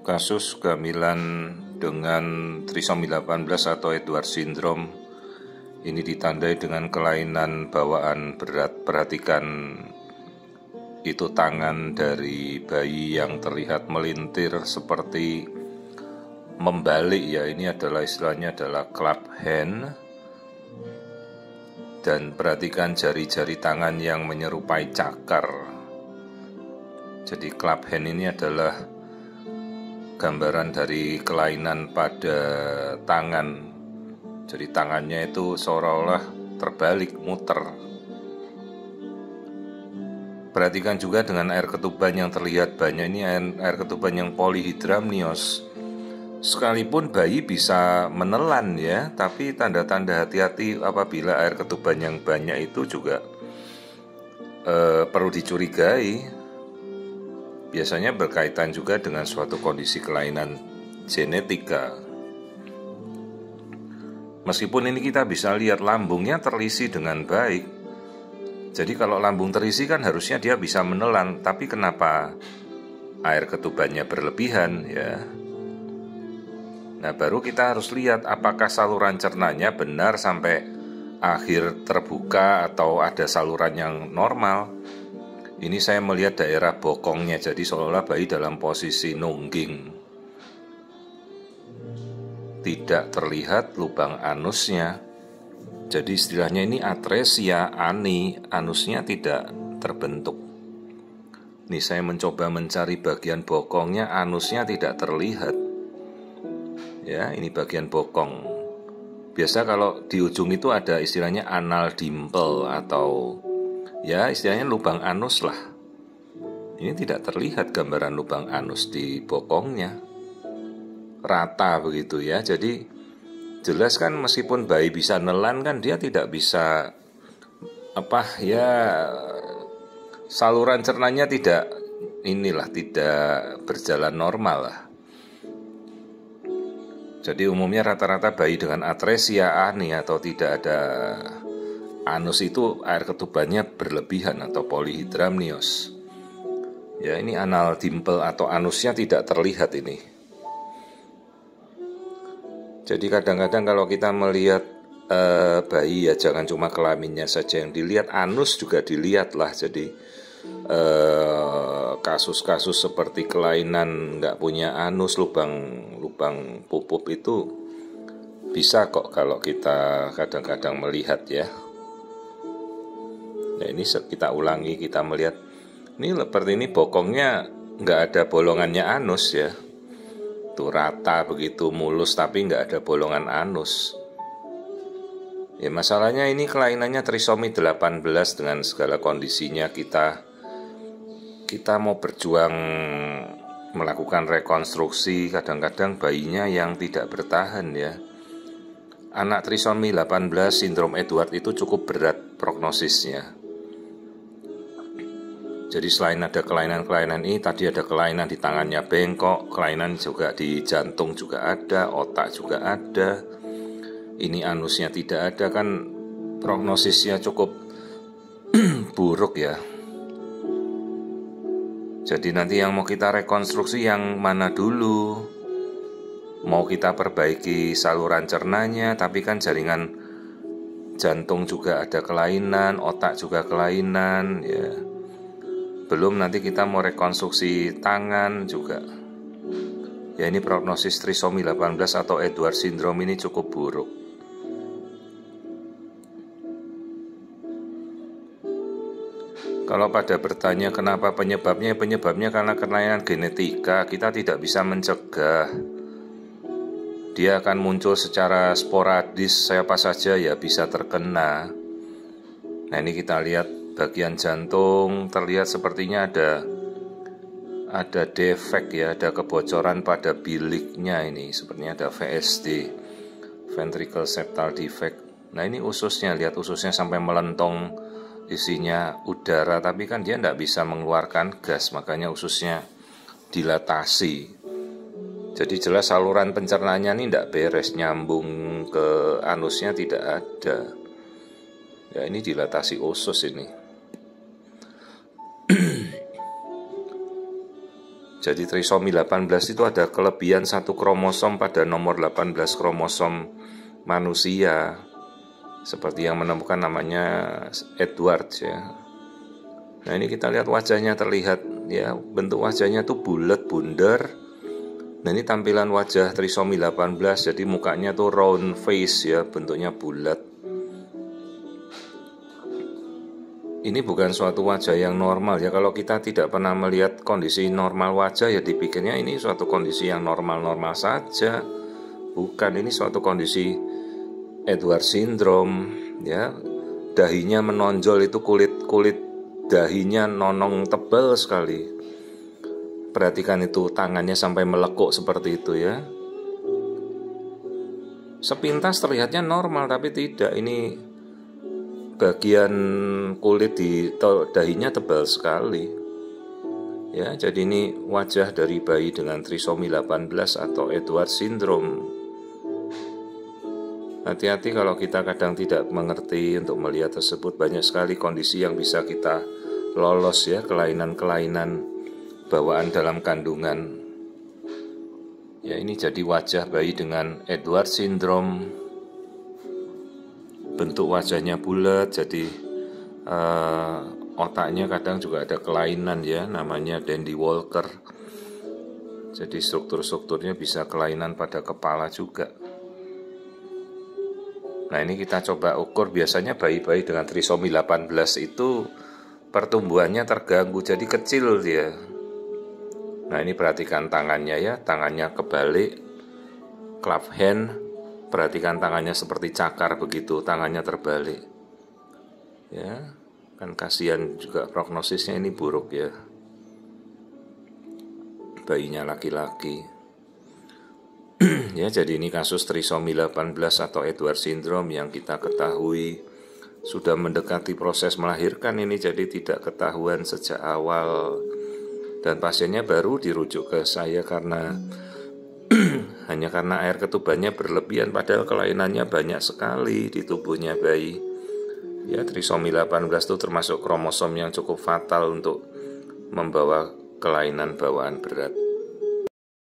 Kasus kehamilan dengan trisomi 18 atau Edwards syndrome ini ditandai dengan kelainan bawaan berat. Perhatikan itu tangan dari bayi yang terlihat melintir seperti membalik ya. Ini adalah istilahnya adalah clap hand. Dan perhatikan jari-jari tangan yang menyerupai cakar. Jadi clap hand ini adalah gambaran dari kelainan pada tangan. Jadi tangannya itu seolah-olah terbalik, muter. Perhatikan juga dengan air ketuban yang terlihat banyak. Ini air ketuban yang polyhydramnios. Sekalipun bayi bisa menelan ya, tapi tanda-tanda hati-hati apabila air ketuban yang banyak itu juga perlu dicurigai. Biasanya berkaitan juga dengan suatu kondisi kelainan genetika. Meskipun ini kita bisa lihat lambungnya terisi dengan baik. Jadi kalau lambung terisi kan harusnya dia bisa menelan, tapi kenapa air ketubannya berlebihan ya? Nah, baru kita harus lihat apakah saluran cernanya benar sampai akhir terbuka atau ada saluran yang normal. Ini saya melihat daerah bokongnya, jadi seolah-olah bayi dalam posisi nungging. Tidak terlihat lubang anusnya. Jadi istilahnya ini atresia ani, anusnya tidak terbentuk. Nih saya mencoba mencari bagian bokongnya, anusnya tidak terlihat. Ya, ini bagian bokong. Biasa kalau di ujung itu ada istilahnya anal dimple atau ya istilahnya lubang anus lah. Ini tidak terlihat gambaran lubang anus di bokongnya. Rata begitu ya. Jadi jelas kan meskipun bayi bisa nelan kan dia tidak bisa saluran cernanya tidak berjalan normal lah. Jadi umumnya rata-rata bayi dengan atresia ani atau tidak ada anus itu air ketubannya berlebihan atau polyhydramnios. Ya, ini anal dimple atau anusnya tidak terlihat ini. Jadi kadang-kadang kalau kita melihat bayi ya jangan cuma kelaminnya saja yang dilihat, anus juga dilihat lah. Jadi kasus-kasus seperti kelainan nggak punya anus, lubang pupuk itu bisa kok kalau kita kadang-kadang melihat ya. Nah ini kita ulangi, kita melihat ini seperti ini bokongnya nggak ada bolongannya anus ya. Tuh rata begitu mulus tapi nggak ada bolongan anus. Ya masalahnya ini kelainannya trisomi 18 dengan segala kondisinya kita mau berjuang melakukan rekonstruksi, kadang-kadang bayinya yang tidak bertahan ya. Anak trisomi 18 sindrom Edwards itu cukup berat prognosisnya. Jadi selain ada kelainan-kelainan ini, tadi ada kelainan di tangannya bengkok, kelainan juga di jantung juga ada, otak juga ada. Ini anusnya tidak ada, kan prognosisnya cukup buruk ya. Jadi nanti yang mau kita rekonstruksi yang mana dulu? Mau kita perbaiki saluran cernanya, tapi kan jaringan jantung juga ada kelainan, otak juga kelainan ya. Belum nanti kita mau rekonstruksi tangan juga. Ya ini prognosis trisomi 18 atau Edwards syndrome ini cukup buruk. Kalau pada bertanya kenapa penyebabnya karena kelainan genetika, kita tidak bisa mencegah. Dia akan muncul secara sporadis, siapa saja ya bisa terkena. Nah ini kita lihat bagian jantung, terlihat sepertinya ada defek ya, ada kebocoran pada biliknya ini, sepertinya ada VSD, ventricle septal defect. Nah ini ususnya, lihat ususnya sampai melentong, isinya udara, tapi kan dia tidak bisa mengeluarkan gas, makanya ususnya dilatasi. Jadi jelas saluran pencernaannya ini tidak beres, nyambung ke anusnya tidak ada. Ya ini dilatasi usus ini. Jadi trisomi 18 itu ada kelebihan satu kromosom pada nomor 18 kromosom manusia, seperti yang menemukan namanya Edward ya. Nah ini kita lihat wajahnya terlihat ya, bentuk wajahnya tuh bulat bundar. Nah ini tampilan wajah trisomi 18, jadi mukanya tuh round face ya, bentuknya bulat. Ini bukan suatu wajah yang normal ya. Kalau kita tidak pernah melihat kondisi normal wajah ya dipikirnya ini suatu kondisi yang normal-normal saja. Bukan, ini suatu kondisi Edward syndrome ya. Dahinya menonjol, itu kulit dahinya nonong tebal sekali. Perhatikan itu, tangannya sampai melekuk seperti itu ya. Sepintas terlihatnya normal tapi tidak, ini bagian kulit di dahinya tebal sekali ya. Jadi ini wajah dari bayi dengan trisomi 18 atau Edward syndrome. Hati-hati kalau kita kadang tidak mengerti untuk melihat tersebut. Banyak sekali kondisi yang bisa kita lolos ya, kelainan-kelainan bawaan dalam kandungan ya. Ini jadi wajah bayi dengan Edward syndrome. Bentuk wajahnya bulat, jadi otaknya kadang juga ada kelainan ya, namanya Dandy Walker. Jadi struktur-strukturnya bisa kelainan pada kepala juga. Nah ini kita coba ukur, biasanya bayi-bayi dengan trisomi 18 itu pertumbuhannya terganggu, jadi kecil dia. Nah ini perhatikan tangannya ya, tangannya kebalik, club hand. Perhatikan tangannya seperti cakar begitu, tangannya terbalik ya, kan kasihan juga, prognosisnya ini buruk ya, bayinya laki-laki. Ya jadi ini kasus trisomi 18 atau Edward syndrome yang kita ketahui sudah mendekati proses melahirkan ini, jadi tidak ketahuan sejak awal dan pasiennya baru dirujuk ke saya karena hanya karena air ketubannya berlebihan, padahal kelainannya banyak sekali di tubuhnya bayi. Ya, trisomi 18 itu termasuk kromosom yang cukup fatal untuk membawa kelainan bawaan berat.